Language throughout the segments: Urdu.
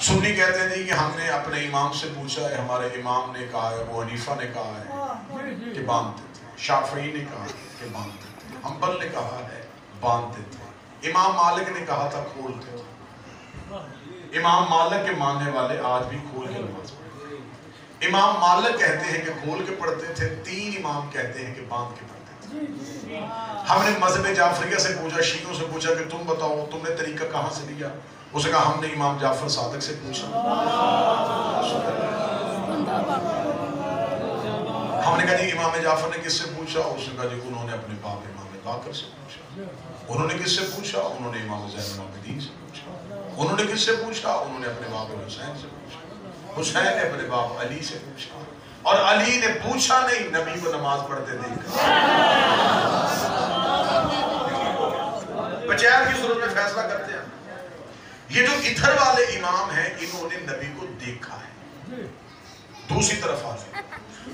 سنی کہتے ہیں کہ ہم نے اپنے امام سے پوچھا ہے، ہمارے امام نے کہا ہے، ابو حنیفہ نے کہا ہے کہ باندھتے تھے، شافعی نے کہا کہ باندھتے تھے، حنبل نے کہا ہے باندھتے تھے، امام مالک نے کہا تھا کھولتے تھے۔ امام مالک کے ماننے والے آج بھی کھول کے نماز پڑھتے ہیں۔ امام مالک کہتے ہیں کہ کھول کے پڑھتے تھے، 3 امام کہتے ہیں کہ باندھ کے پڑھتے تھے۔ ہم نے مذہب جعفریہ سے پوچھا، شیعوں سے پوچھا کہ تم بتاؤ تم نے طریقہ کہاں سے لیا؟ اس نے کہا ہم نے امام جعفر صادق سے پوچھا۔ ہم نے کہا جی امام جعفر نے کس سے پوچھا؟ اس نے کہا جی انہوں نے اپنے باپ امام باقر سے پوچھا۔ انہوں نے کس سے پوچھا؟ انہوں نے امام زین العابدین سے پوچھا۔ انہوں نے کس سے پوچھا؟ انہوں نے اپنے باپ حسین سے پوچھا۔ حسین نے اپنے باپ علی سے پوچھا، اور علی نے پوچھا نہیں، نبی کو نماز پڑھتے دیکھا۔ پنچایت کی صورت میں فیصلہ کرتے ہیں۔ یہ جو ادھر والے امام ہیں انہوں نے نبی کو دیکھا ہے۔ دوسری طرف آتے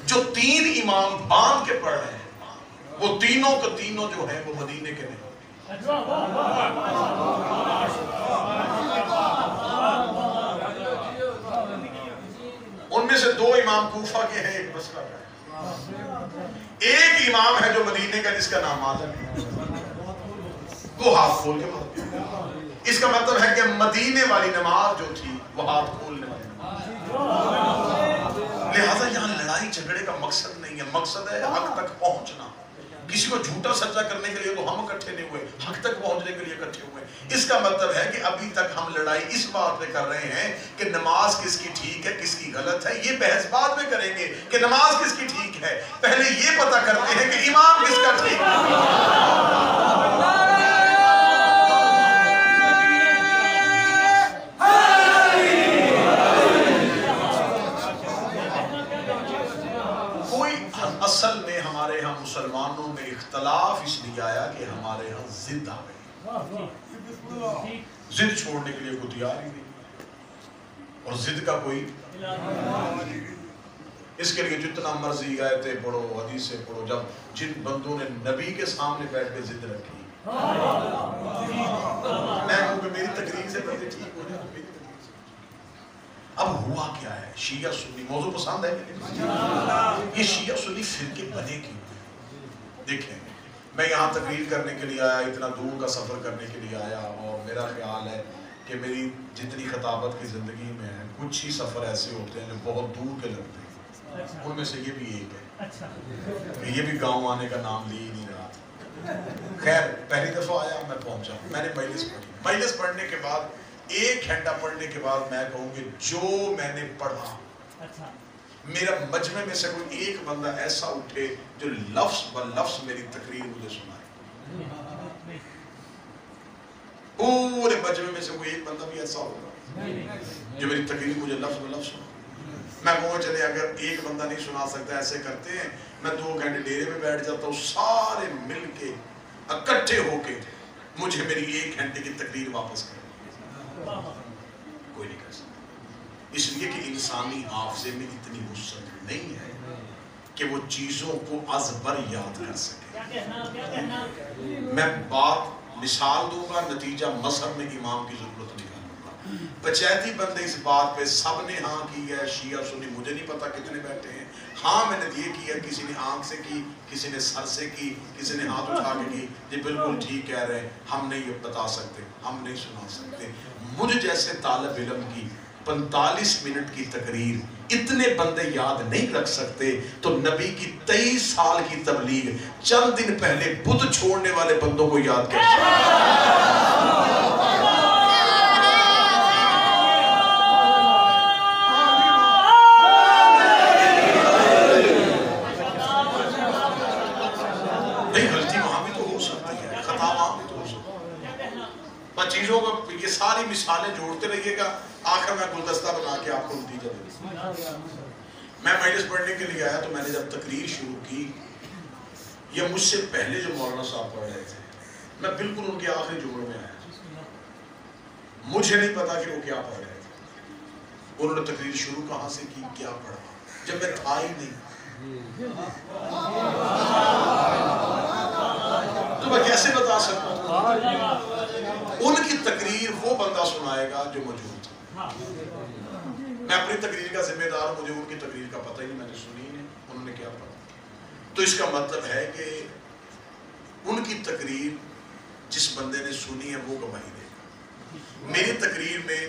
جو 3 امام باندھ کے پڑھ رہے ہیں، وہ تینوں کے تینوں جو ہیں وہ مدینے کے نہیں، ان میں سے 2 امام کوفہ کے ہیں، ایک بصرہ کا ہے۔ ایک امام ہے جو مدینے کا جس کا نام مالک ہے، وہ ہاتھ کھول کے پڑھتے ہیں۔ اس کا مطلب ہے کہ مدینے والی نماز جو تھی وہ ہاتھ کھولنے والی نماز۔ لہٰذا یہاں لڑائی جھگڑے کا مقصد نہیں ہے، مقصد ہے حق تک پہنچنا۔ کسی کو جھوٹا سجدہ کرنے کے لیے تو ہم اکٹھے نہیں ہوئے، حق تک پہنچنے کے لیے اکٹھے ہوئے۔ اس کا مطلب ہے کہ ابھی تک ہم لڑائی اس بات پہ کر رہے ہیں کہ نماز کس کی ٹھیک ہے کس کی غلط ہے۔ یہ بحث بعد میں کریں گے کہ نماز کس کی ٹھیک ہے، پہلے یہ پتہ کرتے ہیں کہ امام کس کا ٹھیک ہے۔ اصل میں ہمارے ہاں مسلمانوں میں اختلاف اس لیے آیا کہ ہمارے ہاں ضد آ گئی، ضد چھوڑنے کے لیے کوئی تیار ہی نہیں، اور ضد کا کوئی اس کے لیے جتنا مرضی آیتیں پڑھو حدیثیں پڑھو، جب جن بندوں نے نبی کے سامنے بیٹھ کے ضد رکھی، میں ہوں کہ میری تقریر سے بندے ٹھیک ہو جائے۔ اب ہوا کیا ہے؟ شیعہ سنی موضوع پسند ہے یہ شیعہ سنی فرقے بنے کیوں؟ دیکھیں میں یہاں تقریر کرنے کے لیے آیا، اتنا دور کا سفر کرنے کے لیے آیا، اور میرا خیال ہے کہ میری جتنی خطابت کی زندگی میں ہے کچھ ہی سفر ایسے ہوتے ہیں جو بہت دور کے لگتے ہیں، ان میں سے یہ بھی ایک ہے کہ یہ بھی گاؤں آنے کا نام لے ہی نہیں رہا تھا۔ خیر پہلی دفعہ آیا، میں پہنچا، میں نے مجلس پڑھی، مجلس پڑھنے کے بعد 1 گھنٹہ پڑھنے کے بعد میں کہوں گی جو میں نے پڑھا، میرا مجمع میں سے کوئی ایک بندہ ایسا اٹھے جو لفظ بلفظ میری تقریر مجھے سنائے، پورے مجمع میں سے کوئی ایک بندہ بھی ایسا ہوگا جو میری تقریر مجھے لفظ بلفظ سنائے۔ میں کہوں چلے اگر ایک بندہ نہیں سنا سکتا، ایسے کرتے ہیں میں 2 گھنٹے ڈیرے میں بیٹھ جاتا ہوں، سارے مل کے اکٹھے ہو کے مجھے میری 1 گھنٹے کی تقریر واپس کریں، کوئی نہیں کر سکتا، اس لیے کہ انسانی حافظے میں اتنی وسعت نہیں ہے کہ وہ چیزوں کو ازبر یاد کر سکے۔ میں بات مثال دوں گا، نتیجہ مذہب میں امام کی ضرورت نکالوں گا۔ پنچایتی بندے اس بات پہ سب نے ہاں کی ہے، شیعہ سنی مجھے نہیں پتا کتنے بیٹھے ہیں، ہاں میں نے یہ کیا، کسی نے آنکھ سے کی، کسی نے سر سے کی، کسی نے ہاتھ اٹھا کے کی، یہ بالکل ٹھیک کہہ رہے ہیں، ہم نہیں یہ بتا سکتے، ہم نہیں سنا سکتے۔ مجھ جیسے طالب علم کی 45 منٹ کی تقریر اتنے بندے یاد نہیں رکھ سکتے، تو نبی کی 23 سال کی تبلیغ چند دن پہلے بدھ چھوڑنے والے بندوں کو یاد کر سکتے۔ چیزوں کو یہ ساری مثالیں جوڑتے رہیے گا، آخر میں گلدستہ بنا کے آپ کو نتیجہ دے دوں۔ میں مجلس پڑھنے کے لیے آیا تو میں نے جب تقریر شروع کی، یہ مجھ سے پہلے جو مولانا صاحب پڑھ رہے تھے، میں بالکل ان کے آخری جملوں میں آیا، مجھے نہیں پتا کہ وہ کیا پڑھ رہے تھے، انہوں نے تقریر شروع کہاں سے کی، کیا پڑھا، جب میں تھا ہی نہیں تو میں کیسے بتا سکتا ہوں؟ ان کی تقریر وہ بندہ سنائے گا جو موجود تھا۔ میں اپنی تقریر کا ذمہ دار ہوں، مجھے ان کی تقریر کا پتہ ہی نہیں، میں نے سنی ہی نہیں، انہوں نے کیا پڑھا۔ تو اس کا مطلب ہے کہ ان کی تقریر جس بندے نے سنی ہے وہ گواہی دے گا۔ میری تقریر میں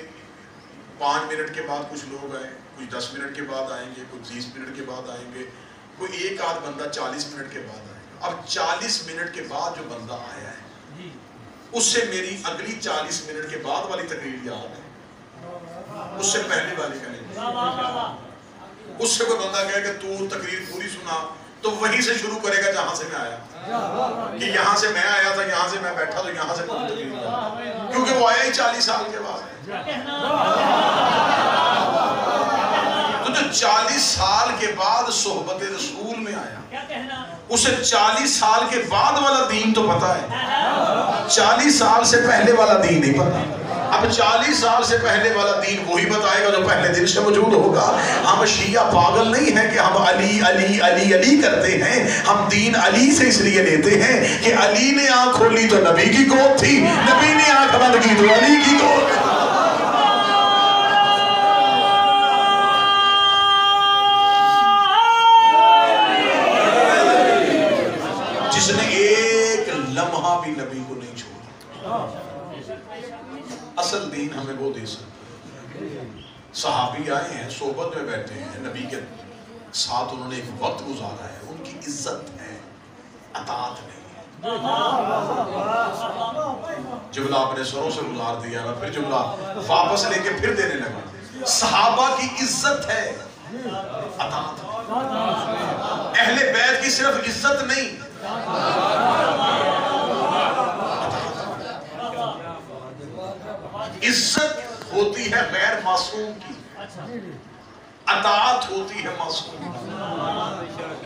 5 منٹ کے بعد کچھ لوگ آئے، کچھ 10 منٹ کے بعد آئیں گے، کچھ 30 منٹ کے بعد آئیں گے، کوئی ایک آدھ بندہ 40 منٹ کے بعد آئے گا۔ اب 40 منٹ کے بعد جو بندہ آیا ہے اس سے میری اگلی 40 منٹ کے بعد والی تقریر یاد ہے، اس سے پہلے والی کا نہیں۔ اس سے کوئی بندہ کہے کہ تو تقریر پوری سنا تو وہیں سے شروع کرے گا جہاں سے میں آیا، کہ یہاں سے میں آیا تھا، یہاں سے میں بیٹھا تو یہاں سے پوری تقریر کرا، کیونکہ وہ آیا ہی 40 سال کے بعد۔ تو جو 40 سال کے بعد صحبت رسول میں آیا اسے 40 سال کے بعد والا دین تو پتا ہے، 40 سال سے پہلے والا دین نہیں پتا۔ اب 40 سال سے پہلے والا دین وہی بتائے گا جو پہلے دن سے موجود ہوگا۔ ہم شیعہ پاگل نہیں ہیں کہ ہم علی علی علی علی کرتے ہیں، ہم دین علی سے اس لیے لیتے ہیں کہ علی نے آنکھ کھولی تو نبی کی گود تھی، نبی نے آنکھ بند کی تو علی کی گود تھی۔ جس نے ایک لمحہ بھی نبی کو نہیں چھوڑا، اصل دین ہمیں وہ دے سکتا ہے۔ صحابی آئے ہیں، صحبت میں بیٹھے ہیں، نبی کے ساتھ انہوں نے ایک وقت گزارا ہے، ان کی عزت ہے، اطاعت نہیں ہے۔ جملہ اپنے سروں سے گزار دیا نا، پھر جملہ واپس لے کے پھر دینے لگا۔ صحابہ کی عزت ہے، اطاعت ہے۔ اہل بیت کی صرف عزت نہیں، عزت ہوتی ہے غیر معصوم کی، اطاعت ہوتی ہے معصوم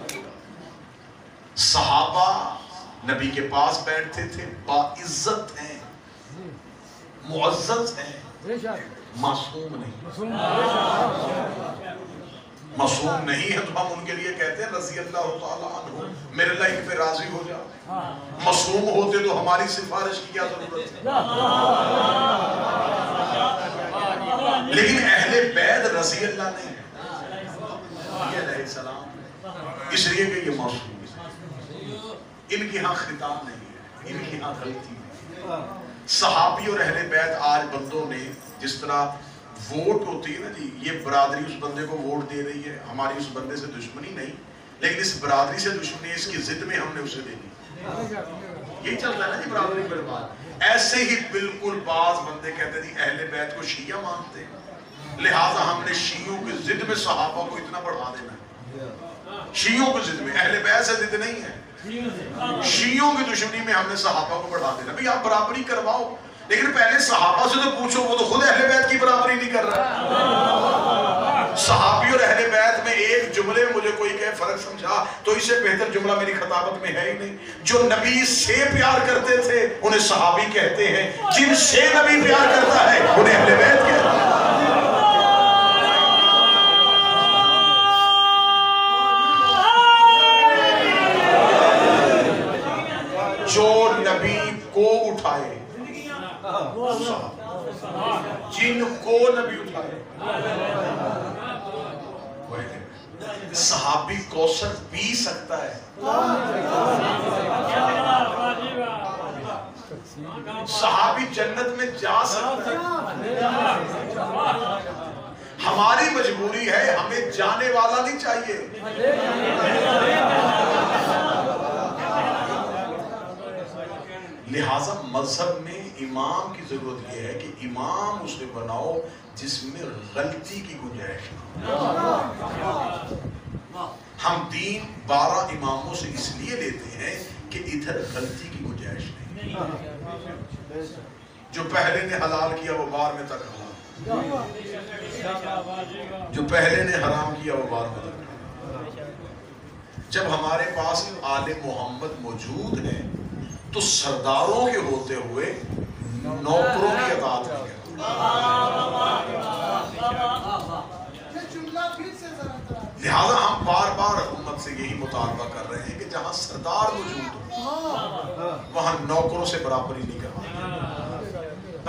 کی۔ صحابہ نبی کے پاس بیٹھتے تھے، باعزت ہیں، معزز ہیں، معصوم نہیں۔ معصوم نہیں ہے تو ہم ان کے لیے کہتے ہیں رضی اللہ تعالیٰ عنہ، میرے اللہ ان پہ راضی ہو جا۔ معصوم ہوتے تو ہماری سفارش کی کیا ضرورت ہے؟ لیکن اہل بیت رضی اللہ نہیں ہے، علیہ السلام، اس لیے کہ یہ معصوم ہے، ان کی ہاں خطا نہیں ہے، ان کی ہاں غلطی ہے۔ صحابی اور اہل بیت آج بندوں نے جس طرح ووٹ ہوتی ہے نا جی، یہ برادری اس بندے کو ووٹ دے رہی ہے، ہماری اس بندے سے دشمنی نہیں، لیکن اس برادری سے دشمنی، اس کی ضد میں ہم نے اسے دے دی۔ یہی چلتا ہے نا جی برادری پر بات۔ ایسے ہی بالکل بعض بندے کہتے تھے اہل بیت کو شیعہ مانتے ہیں، لہٰذا ہم نے شیعوں کی ضد میں صحابہ کو اتنا بڑھا دینا ہے۔ شیعوں کی ضد میں، اہل بیت سے ضد نہیں ہے، شیعوں کی دشمنی میں ہم نے صحابہ کو بڑھا دینا۔ بھئی آپ برابری کرواؤ، لیکن پہلے صحابہ سے تو پوچھو، وہ تو خود اہل بیت کی برابری نہیں کر رہا۔ صحابی اور اہل بیت میں ایک جملے میں مجھے کوئی کہے فرق سمجھا تو اس سے بہتر جملہ میری خطابت میں ہے ہی نہیں۔ جو نبی سے پیار کرتے تھے انہیں صحابی کہتے ہیں، جن سے نبی پیار کرتا ہے انہیں اہل بیت کہتے ہیں۔ جو نبی کو اٹھائے، جن کو نبی اٹھائے، صحابی کوثر پی سکتا ہے، صحابی جنت میں جا سکتا ہے۔ ہماری مجبوری ہے، ہمیں جانے والا نہیں چاہیے۔ لہٰذا مذہب میں امام کی ضرورت یہ ہے کہ امام اسے بناؤ جس میں غلطی کی گنجائش نہ۔ ہم دین 12 اماموں سے اس لیے لیتے ہیں کہ ادھر غلطی کی گنجائش نہیں۔ جو پہلے نے حلال کیا وہ 12 تک حلال، جو پہلے نے حرام کیا وہ 12 تک۔ جب ہمارے پاس آل محمد موجود ہیں تو سرداروں کے ہوتے ہوئے نوکروں کی اطاعت کی۔ لہذا ہم بار بار حکومت سے یہی مطالبہ کر رہے ہیں کہ جہاں سردار موجود ہو وہاں نوکروں سے برابری نہیں کروائی۔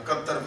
71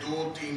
2, 3,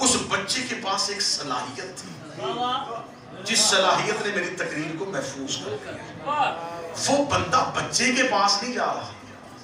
اس بچے کے پاس ایک صلاحیت تھی جس صلاحیت نے میری تقریر کو محفوظ کر دیا. وہ بندہ بچے کے پاس نہیں جا رہا,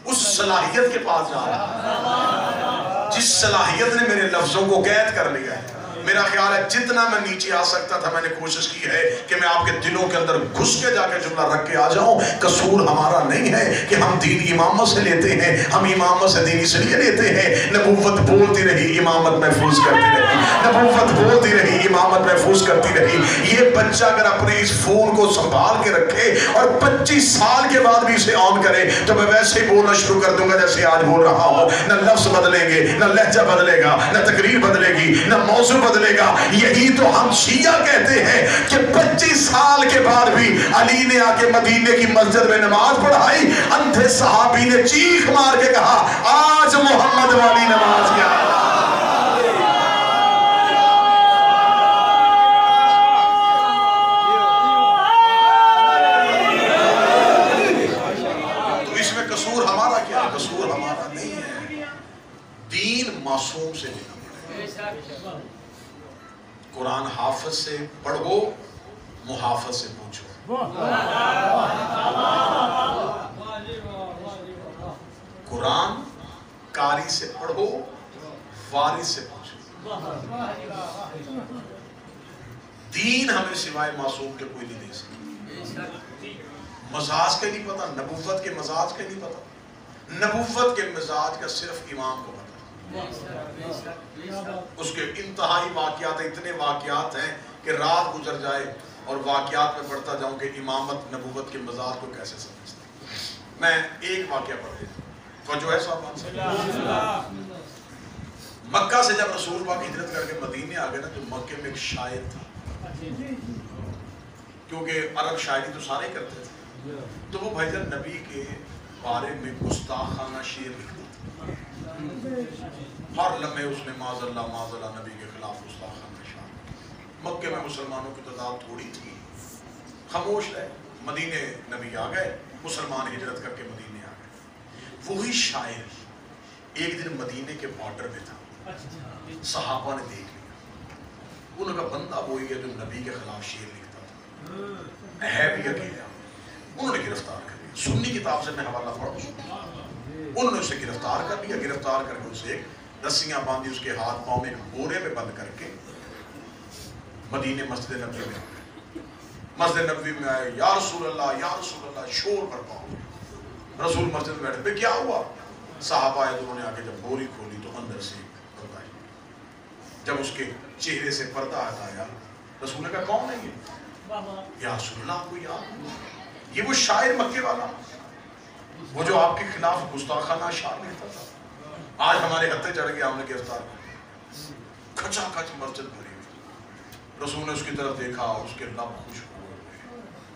اس صلاحیت کے پاس جا رہا جس صلاحیت نے میرے لفظوں کو قید کر لیا ہے. میرا خیال ہے جتنا میں نیچے آ سکتا تھا میں نے کوشش کی ہے کہ میں آپ کے دلوں کے اندر گھس کے جا کے جملہ رکھ کے آ جاؤں. قصور ہمارا نہیں ہے کہ ہم دین امامت سے لیتے ہیں, ہم امامت سے دین اس لیے لیتے ہیں نبوت بولتی رہی امامت محفوظ کرتی رہی, نبوت بولتی رہی امامت محفوظ کرتی رہی. یہ بچہ اگر اپنے اس فون کو سنبھال کے رکھے اور 25 سال کے بعد بھی اسے آن کرے تو میں ویسے ہی بولنا شروع کر دوں گا جیسے آج بول رہا ہوں. نہ لفظ بدلیں گے, نہ لہجہ بدلے گا, نہ تقریر بدلے گی, نہ موضوع بدلے گا. یہی تو ہم شیعہ کہتے ہیں کہ 25 سال کے بعد بھی علی نے آ کے مدینے کی مسجد میں نماز پڑھائی. اندھے صحابی نے چیخ مار کے کہا آج محمد والی نماز کیا. تو اس میں قصور ہمارا کیا ہے؟ قصور ہمارا نہیں ہے. دین معصوم سے لینا پڑے. قرآن حافظ سے پڑھو, محافظ سے پوچھو. قرآن قاری سے پڑھو, وارث سے پوچھو. دین ہمیں سوائے معصوم کے کوئی نہیں دے سکتا. مزاج کے نہیں پتا, نبوت کے مزاج کے نہیں پتا. نبوت کے مزاج کا صرف امام کو پتا. اس کے انتہائی واقعات, اتنے واقعات ہیں کہ رات گزر جائے اور واقعات میں پڑھتا جاؤں کہ امامت نبوت کے مزاج کو کیسے سمجھتا. میں ایک واقعہ پڑھ دیتا ہوں. توجہ ہے صاحب. مکہ سے جب رسول پاک ہجرت کر کے مدینے آ گئے نا تو مکے میں ایک شاعر تھا, کیونکہ عرب شاعری تو سارے کرتے تھے. تو وہ بھائی جان نبی کے بارے میں گستاخانہ شعر لکھتا تھا. ہر لمحے اس نے معاذ اللہ نبی کے خلاف گستاخانہ شعر. مکے میں مسلمانوں کی تعداد تھوڑی تھی, خاموش رہے. مدینے نبی آ گئے, مسلمان ہجرت کر کے مدینے آ گئے. وہی شاعر ایک دن مدینے کے بارڈر میں تھا. صحابہ نے دیکھ لیا, ان کا بندہ وہی ہے جو نبی کے خلاف شعر لکھتا تھا, ہے بھی اکیلا. انہوں نے گرفتار کر لیا. سنی کتاب سے میں حوالہ پڑھوں, انہوں نے اسے گرفتار کر لیا. گرفتار کر کے اسے رسیاں باندھی, اس کے ہاتھ پاؤں میں ایک بورے میں بند کر کے مدینے مسجد نبوی میں آئے. مسجد نبوی میں آئے, یا رسول اللہ شور پر پاؤں. رسول مسجد میں بیٹھے, کیا ہوا؟ صحابہ آئے, انہوں نے آ کے جب بوری کھولی تو اندر سے پردہ آئی. جب اس کے چہرے سے پردہ ہٹایا, رسول نے کہا کون ہے یہ؟ یا رسول اللہ آپ کو یاد؟ یہ وہ شاعر مکے والا, وہ جو آپ کے خلاف گستاخانہ شعر لکھتا تھا. آج ہمارے ہتھے چڑھ گیا, ہم نے گرفتار کیا. کھچا کھچ مسجد بھری ہوئی. رسول نے اس کی طرف دیکھا, اس کے لب خشک ہوئے,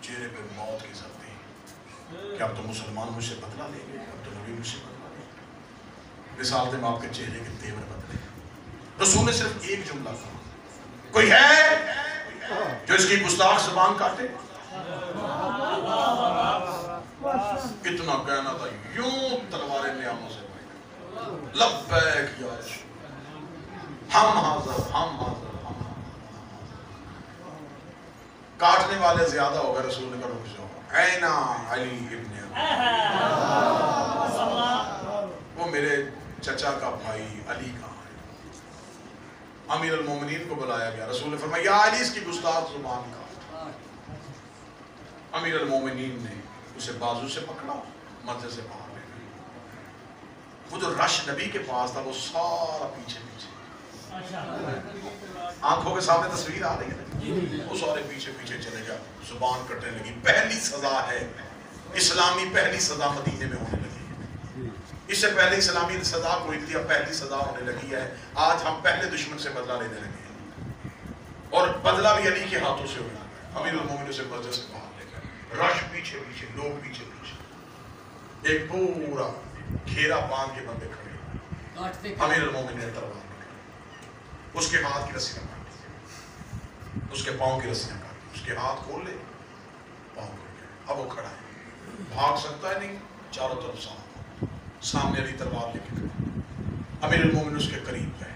چہرے پہ موت کی زردی. کہ اب تو مسلمان مجھ سے بدلہ لیں گے, اب تو نبی مجھ سے بدلہ لیں گے. رسالت میں آپ کے چہرے کے تیور بدلے. رسول نے صرف ایک جملہ کہا, کوئی ہے جو اس کی گستاخ زبان کاٹے؟ اتنا کہنا تھا, یوں تلواریں نیاموں سے لبیک یا رسول, ہم حاضر. کاٹنے والے زیادہ ہو گئے. رسول نے کہا رک جاؤ, اینا علی ابن وہ میرے چچا کا بھائی علی کہاں ہے؟ امیر المومنین کو بلایا گیا. رسول نے فرمایا یا علی اس کی گستاخ زبان کا. امیر المومنین نے اسے بازو سے پکڑا, مسجد سے باہر لے گئے. وہ جو رش نبی کے پاس تھا وہ سارا پیچھے آنکھوں کے سامنے تصویر آ رہی ہے, وہ سارے پیچھے چلے گا. زبان کٹنے لگی. پہلی سزا ہے اسلامی, پہلی سزا مدینے میں ہونے لگی ہے. اس سے پہلے اسلامی سزا کوئی تھی, اب پہلی سزا ہونے لگی ہے. آج ہم پہلے دشمن سے بدلہ لینے لگے ہیں, اور بدلہ بھی علی کے ہاتھوں سے ہونا ہے. امیر المومنین سے مسجد سے باہر لے گئے. رش پیچھے, لوگ پیچھے. ایک پورا گھیرا باندھ کے بندے کھڑے. امیر المومنین نے تلوار نکالی, اس کے ہاتھ کی رسیاں کاٹی, اس کے پاؤں کی رسیاں کاٹی, اس کے ہاتھ کھول لے, پاؤں کھول گئے. اب وہ کھڑا ہے, بھاگ سکتا ہے نہیں. چاروں طرف سامنے علی تلوار لے کے کھڑا. امیر المومنین اس کے قریب گئے,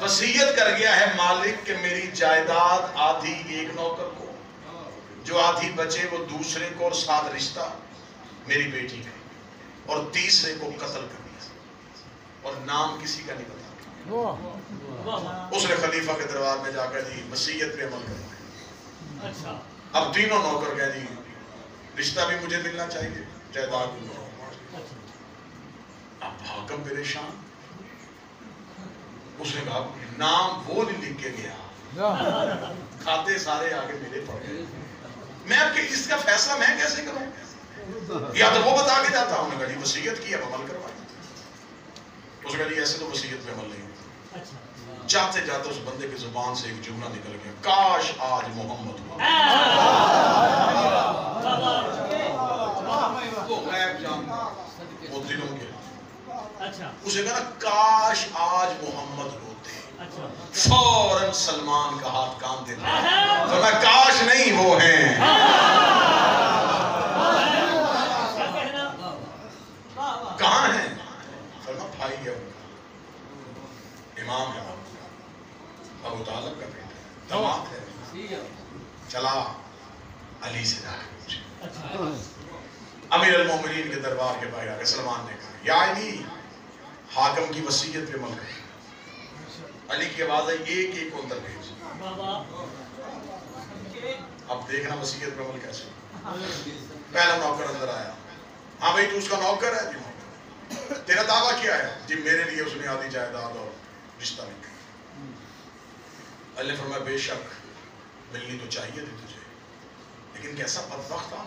وصیت کر گیا ہے مالک کہ میری جائیداد آدھی ایک نوکر کو، جو آدھی بچے وہ دوسرے کو، اور ساتھ رشتہ میری بیٹی کا، اور تیسرے کو قتل کر دیا، اور نام کسی کا نہیں بتا۔ اس نے خلیفہ کے دربار میں جا کر دی وصیت پہ عمل کروایا۔ اچھا اب تینوں نوکر کہہ دی رشتہ بھی مجھے ملنا چاہیے، جائیداد بھی مجھے۔ اب حاکم پریشان، اس نے کہا نام وہ نہیں لکھ کے گیا، کھاتے سارے آگے میرے پڑ گئے، میں اب اس کا فیصلہ میں کیسے کروں؟ یا تو وہ بتا کے جاتا ہوں، نے کہا جی وصیت کی اب عمل کروائے۔ اس نے کہا جی ایسے تو وصیت پہ عمل نہیں ہوتا۔ جاتے جاتے اس بندے کی زبان سے ایک جملہ نکل گیا، کاش آج محمد ہوا۔ وہ غیب جانتا، وہ دلوں کے، اسے کہا کاش آج محمد ہوتے۔ فوراً سلمان کا ہاتھ کام دیتا، تو میں کاش نہیں وہ ہیں۔ کہاں ہیں؟ فرما بھائی ہے ان کا، امام ہے ابو طالب کا بیٹا، داماد ہے، چلا علی سے جا کے پوچھے۔ امیر المومنین کے دربار کے باہر آگے سلمان نے کہا یا علی، حاکم کی وصیت پہ عمل کر۔ علی کی آواز ہے ایک ایک کو اندر بھیج۔ اب دیکھنا وصیت پہ عمل کیسے۔ پہلا نوکر اندر آیا، ہاں بھائی تو اس کا نوکر ہے؟ جی نوکر۔ تیرا دعویٰ کیا ہے؟ جی میرے لیے اس نے آدھی جائیداد اور رشتہ لکھا۔ اللہ فرمایا بے شک ملنی تو چاہیے تھی تجھے، لیکن کیسا بدبخت تھا،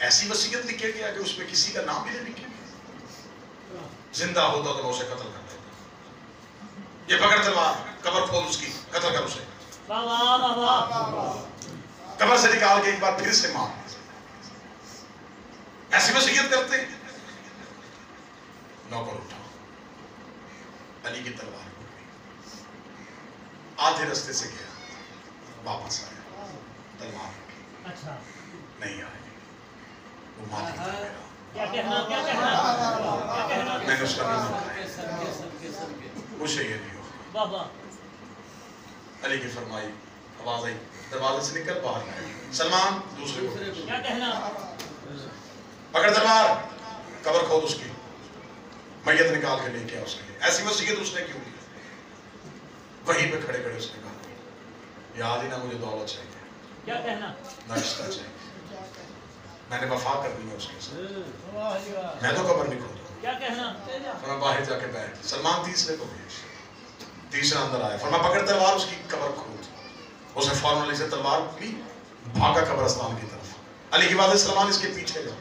ایسی وصیت لکھے گیا کہ اس میں کسی کا نام بھی نہیں لکھے گیا۔ زندہ ہوتا تو میں اسے قتل کر دیتا، یہ پکڑ تلوار، قبر کھود اس کی، قتل کر اسے، قبر سے نکال کے ایک بار پھر سے مار۔ ایسی وصیت کرتے ہیں۔ نوکر اٹھا، علی کی تلوار اٹھ گئی، آدھے رستے سے گیا، واپس آیا، تلوار رکھی، نہیں آئے، وہ مالی تھا میرا، میں نے اس کا نام کھایا، مجھے یہ نہیں ہوگا۔ علی کی فرمائی، آواز آئی، دروازے سے نکل باہر آئے، سلمان دوسرے کو پکڑ تلوار، قبر کھود اس کی، میت نکال کے لے کے آ اس کے۔ ایسی وصیت اس نے کیوں کی؟ وہیں پہ کھڑے کھڑے اس نے کہا یا علی، نہ مجھے دولت چاہیے، نہ رشتہ چاہیے، میں نے وفا کرنی ہے اس کے ساتھ، میں تو قبر نہیں کھودا۔ فرما باہر جا کے بیٹھ، سلمان تیسرے کو بھیج۔ تیسرا اندر آیا، فرما پکڑ تلوار، اس کی قبر کھود۔ اس نے فوراً علی سے تلوار لی، بھاگا قبرستان کی طرف۔ علی کی بات ہے سلمان اس کے پیچھے جا،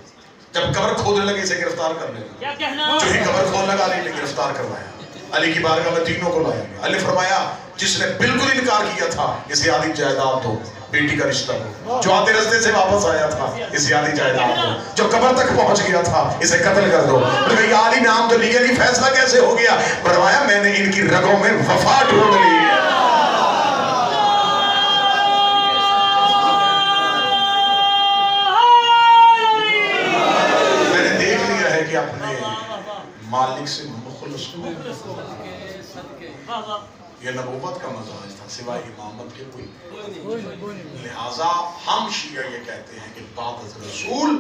جب قبر کھودنے لگے اسے گرفتار کر لیا، جو ہی قبر کھودنے لگا علی نے گرفتار کروایا۔ علی کی بارگاہ میں تینوں کو لایا گیا۔ علی فرمایا جس نے بالکل انکار کیا تھا اسے آدھی جائیداد دو، بیٹی کا رشتہ ہو، جو آتے رستے سے واپس آیا تھا اسے آدھی جائیداد دو، جو قبر تک پہنچ گیا تھا اسے قتل کر دو۔ یا علی نام تو لیے نہیں، فیصلہ کیسے ہو گیا؟ فرمایا میں نے ان کی رگوں میں وفا ڈھونڈ لی ہے۔ میں نے دیکھ لیا ہے کہ اپنے مالک سے مخلص کو، یہ نبوت کا مزاج تھا، سوائے امامت کے کوئی۔ لہٰذا ہم شیعہ یہ کہتے ہیں کہ بعد از رسول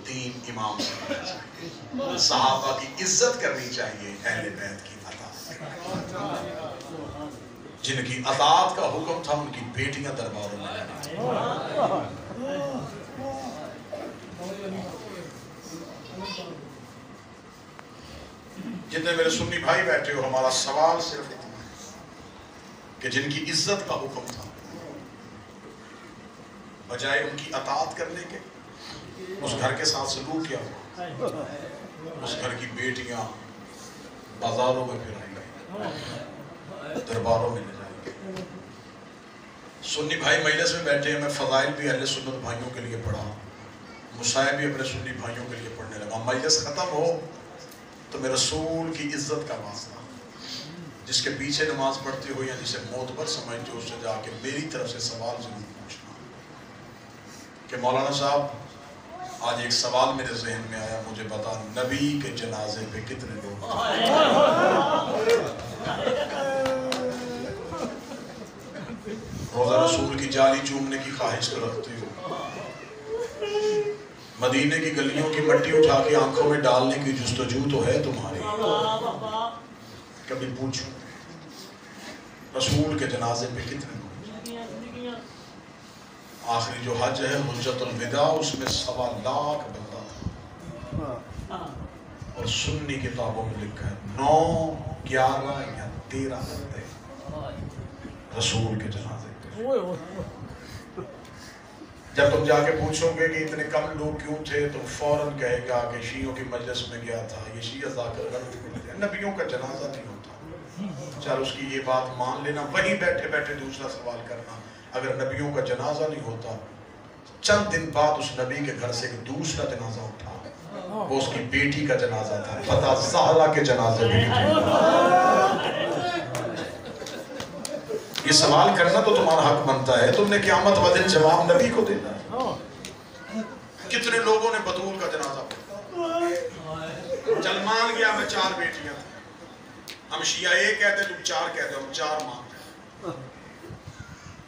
دین امام سے ہونا چاہیے، صحابہ کی عزت کرنی چاہیے، اہل بیت کی اطاعت، جن کی اطاعت کا حکم تھا ان کی بیٹیاں درباروں میں رہتی۔ جتنے میرے سنی بھائی بیٹھے ہو، ہمارا سوال صرف اتنا ہے کہ جن کی عزت کا حکم تھا، بجائے ان کی اطاعت کرنے کے اس گھر کے ساتھ سلوک کیا ہوا، اس گھر کی بیٹیاں بازاروں میں پھرائی گئی، درباروں میں لے جائی گئی۔ سنی بھائی مجلس میں بیٹھے ہیں، میں فضائل بھی اہل سنت بھائیوں کے لیے پڑھا، مسائل بھی اپنے سنی بھائیوں کے لیے پڑھنے لگا۔ مجلس ختم ہو تو میں رسول کی عزت کا واسطہ، جس کے پیچھے نماز پڑھتے ہو یا جسے معتبر سمجھتے ہو، اس سے جا کے میری طرف سے سوال ضرور پوچھنا کہ مولانا صاحب آج ایک سوال میرے ذہن میں آیا، مجھے بتا نبی کے جنازے پہ کتنے لوگ چومنے کی خواہش تو رکھتے ہو؟ مدینے کی گلیوں کی مٹی اٹھا کے آنکھوں میں ڈالنے کی جستجو تو ہے تمہاری؟ کبھی پوچھو رسول کے جنازے پہ کتنے لوگ؟ آخری جو حج ہے حجۃ الوداع، اس میں 1.25 لاکھ بندہ تھا، اور سنی کتابوں میں لکھا ہے 9، 11 یا 13 بندے رسول کے جنازے پہ۔ جب تم جا کے پوچھو گے کہ اتنے کم لوگ کیوں تھے، تم فوراً کہے گا کہ شیعوں کی مجلس میں گیا تھا، یہ شیعہ ذاکر گھر نبیوں کا جنازہ نہیں ہوتا۔ چل اس کی یہ بات مان لینا، وہیں بیٹھے بیٹھے دوسرا سوال کرنا، اگر نبیوں کا جنازہ نہیں ہوتا، چند دن بعد اس نبی کے گھر سے ایک دوسرا جنازہ اٹھا، وہ اس کی بیٹی کا جنازہ تھا، پتہ زہرا کے جنازے میں تھے۔ یہ سوال کرنا تو تمہارا حق بنتا ہے، تم نے قیامت والے دن جواب نبی کو دینا ہے۔ کتنے لوگوں نے بطول کا جنازہ پڑھا؟ چل مان گیا میں 4 بیٹیاں تھیں، ہم شیعہ ایک کہتے تم 4 کہتے، ہم 4 مانتے ہیں۔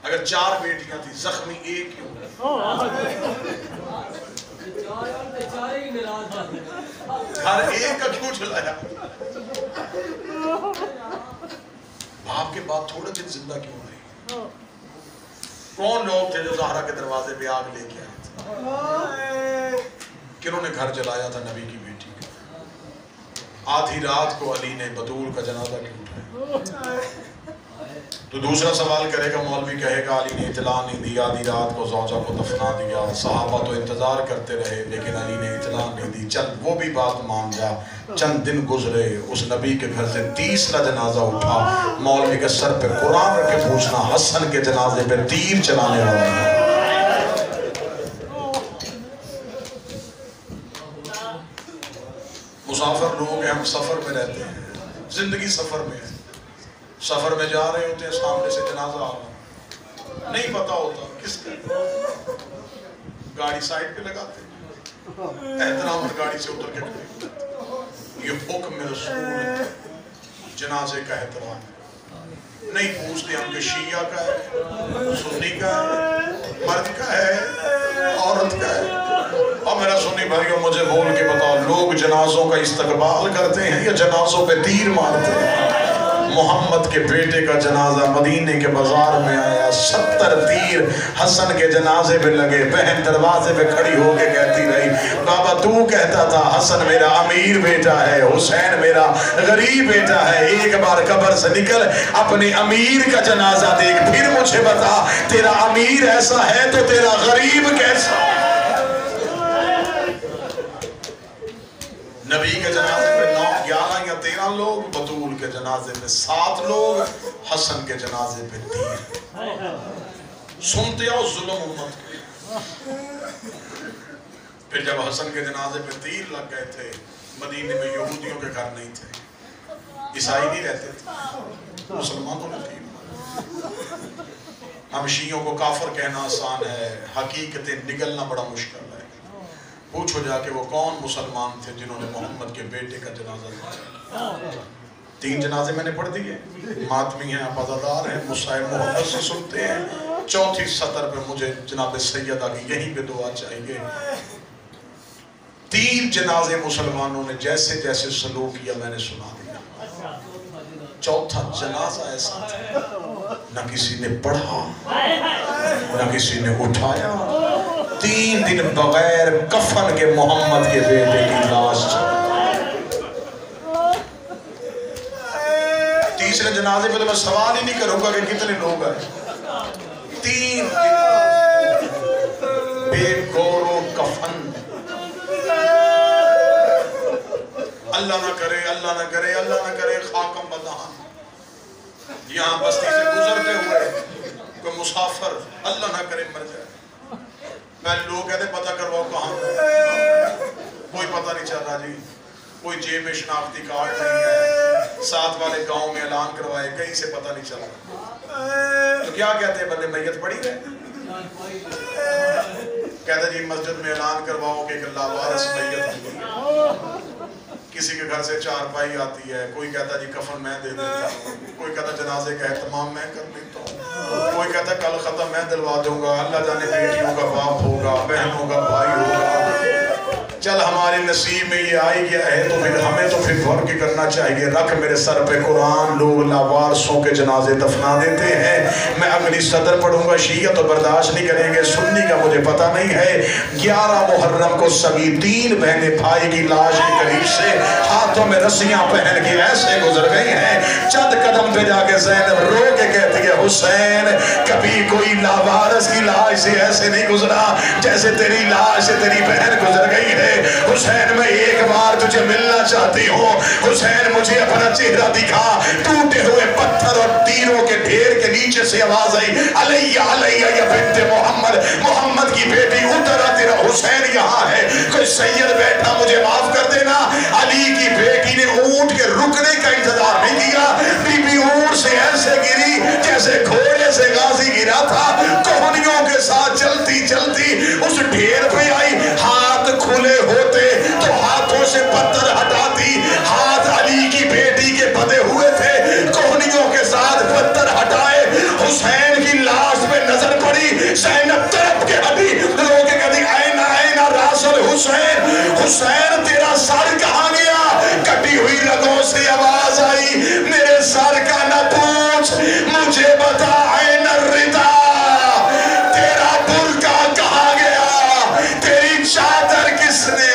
اگر 4 بیٹیاں تھیں، زخمی ایک کیوں؟ ہر ایک کا کیوں جلایا؟ باپ کے بعد تھوڑے دن زندہ کیوں رہی؟ کون لوگ تھے جو زہرا کے دروازے پہ آگ لے کے آئے تھے؟ کنہوں نے گھر جلایا تھا نبی کی بیٹی کا؟ آدھی رات کو علی نے بطول کا جنازہ کیوں اٹھایا؟ تو دوسرا سوال کرے گا، مولوی کہے گا علی نے اطلاع نہیں دی، آدھی رات کو زوجہ کو دفنا دیا، صحابہ تو انتظار کرتے رہے لیکن علی نے اطلاع نہیں دی۔ چل وہ بھی بات مان جا، چند دن گزرے، اس نبی کے گھر سے تیسرا جنازہ اٹھا، مولوی کے سر پہ قرآن رکھ کے پوچھنا حسن کے جنازے پہ تیر چلانے والا ہے؟ مسافر لوگ ہیں، ہم سفر میں رہتے ہیں، زندگی سفر میں ہے، سفر میں جا رہے ہوتے ہیں، سامنے سے جنازہ آ رہا، نہیں پتا ہوتا کس کا، گاڑی سائڈ پہ لگاتے ہیں، احترام اور گاڑی سے اتر کے کھڑے، یہ حکم رسول ہے، جنازے کا احترام ہے۔ نہیں پوچھتے ہم کہ شیعہ کا ہے، سنی کا ہے، مرد کا ہے، عورت کا ہے۔ اور میرا سنی بھائیوں مجھے بول کے بتاؤ، لوگ جنازوں کا استقبال کرتے ہیں یا جنازوں پہ تیر مارتے ہیں؟ محمد کے بیٹے کا جنازہ مدینے کے بازار میں آیا، 70 تیر حسن کے جنازے پہ لگے، بہن دروازے پہ کھڑی ہو کے کہتی رہی، بابا تو کہتا تھا حسن میرا امیر بیٹا ہے، حسین میرا غریب بیٹا ہے، ایک بار قبر سے نکل اپنے امیر کا جنازہ دیکھ، پھر مجھے بتا تیرا امیر ایسا ہے تو تیرا غریب کیسا؟ نبی کے جنازے پہ 9، 11 یا 13 لوگ، بطول کے جنازے پہ 7 لوگ، حسن کے جنازے پہ 3۔ سنتے ہو ظلم امت کے۔ پھر جب حسن کے جنازے پہ تیر لگ گئے تھے، مدینے میں یہودیوں کے گھر نہیں تھے، عیسائی نہیں رہتے تھے، مسلمانوں نے تیر مارا۔ ہم شیعوں کو کافر کہنا آسان ہے، حقیقتیں نگلنا بڑا مشکل ہے۔ پوچھو جا کے وہ کون مسلمان تھے جنہوں نے محمد کے بیٹے کا جنازہ دیا؟ 3 جنازے میں نے پڑھ دیے، ماتمی ہیں، عزادار ہیں، مسائل محمد سے سنتے ہیں۔ 4تھی سطر پہ مجھے جناب سیدہ کی یہیں پہ دعا چاہیے۔ 3 جنازے مسلمانوں نے جیسے جیسے سلوک کیا میں نے سنا دیا۔ 4تھا جنازہ ایسا تھا نہ کسی نے پڑھا نہ کسی نے اٹھایا، 3 دن بغیر کفن کے محمد کے بیٹے کی لاش چلی۔ تیسرے جنازے پہ تو میں سوال ہی نہیں کروں گا کہ کتنے لوگ ہیں، 3 دن بے گورو کفن۔ اللہ نہ کرے، اللہ نہ کرے، اللہ نہ کرے خاکم بدہن، یہاں بستی سے گزرتے ہوئے کوئی مسافر اللہ نہ کرے مر جائے، پہلے لوگ کہتے پتہ کرواؤ کہاں، کوئی پتہ نہیں چل رہا جی، کوئی جیب میں شناختی کارڈ نہیں ہے، ساتھ والے گاؤں میں اعلان کروائے، کہیں سے پتہ نہیں چل رہا، تو کیا کہتے ہیں بندے میت پڑی رہے؟ کہتے جی مسجد میں اعلان کرواؤ کہ ایک لاوارث میت ہوئی، کسی کے گھر سے 4 پائی آتی ہے، کوئی کہتا جی کفن میں دے دیتا ہوں، کوئی کہتا جنازے کا اہتمام میں کر لیتا ہوں۔ کوئی کہتا ہے کل ختم میں دلوا دوں گا، اللہ جانے بیٹیوں کا باپ ہوگا، بہنوں کا بھائی ہوگا، چل ہمارے نصیب میں یہ آئی گیا ہے تو پھر ہمیں تو پھر فرق کرنا چاہیے، رکھ میرے سر پہ قرآن، لوگ لاوارثوں کے جنازے دفنا دیتے ہیں، میں اگلی صدر پڑھوں گا، شیعہ تو برداشت نہیں کریں گے، سنی کا مجھے پتہ نہیں ہے، 11 محرم کو سبھی 3 بہنیں بھائی کی لاش کے قریب سے ہاتھوں میں رسیاں پہن کے ایسے گزر گئی ہیں، چند قدم پہ جا کے زینب رو کے کہتی ہے حسین کبھی کوئی لاوارث کی لاش سے ایسے نہیں گزرا جیسے تیری لاش سے تیری بہن گزر گئی ہے، حسین میں ایک بار تجھے ملنا چاہتی ہوں، حسین مجھے اپنا چہرہ دکھا، ٹوٹے ہوئے پتھر اور تیروں کے ڈھیر کے نیچے سے آواز آئی علیہ علیہ یا بنت محمد، محمد کی بیٹی اترا تیرا حسین یہاں ہے، کوئی سید بیٹھا مجھے معاف کر دینا، علی کی بیٹی نے اونٹ کے رکنے کا انتظار نہیں کیا، بی بی اونٹ سے ایسے گری جیسے گھوڑے سے غازی گرا تھا، کوہنیوں کے ساتھ چلتی چلتی اس ڈھیر پہ آئی، ہاتھ کھلے ہوتے تو ہاتھوں سے پتھر ہٹاتی، ہاتھ علی کی بیٹی کے بدے ہوئے تھے، کوہنیوں کے ساتھ پتھر ہٹائے، حسین کی لاش پہ نظر پڑی، زینب طرف کے ہٹی، لوگ کہتی اینا اینا راس الحسین، حسین تیرا سر کہاں گیا؟ کٹی ہوئی رگوں سے آواز آئی میرے سر کا نہ پوچھ، مجھے بتا این الردا، تیرا برقع کہاں گیا، تیری چادر کس نے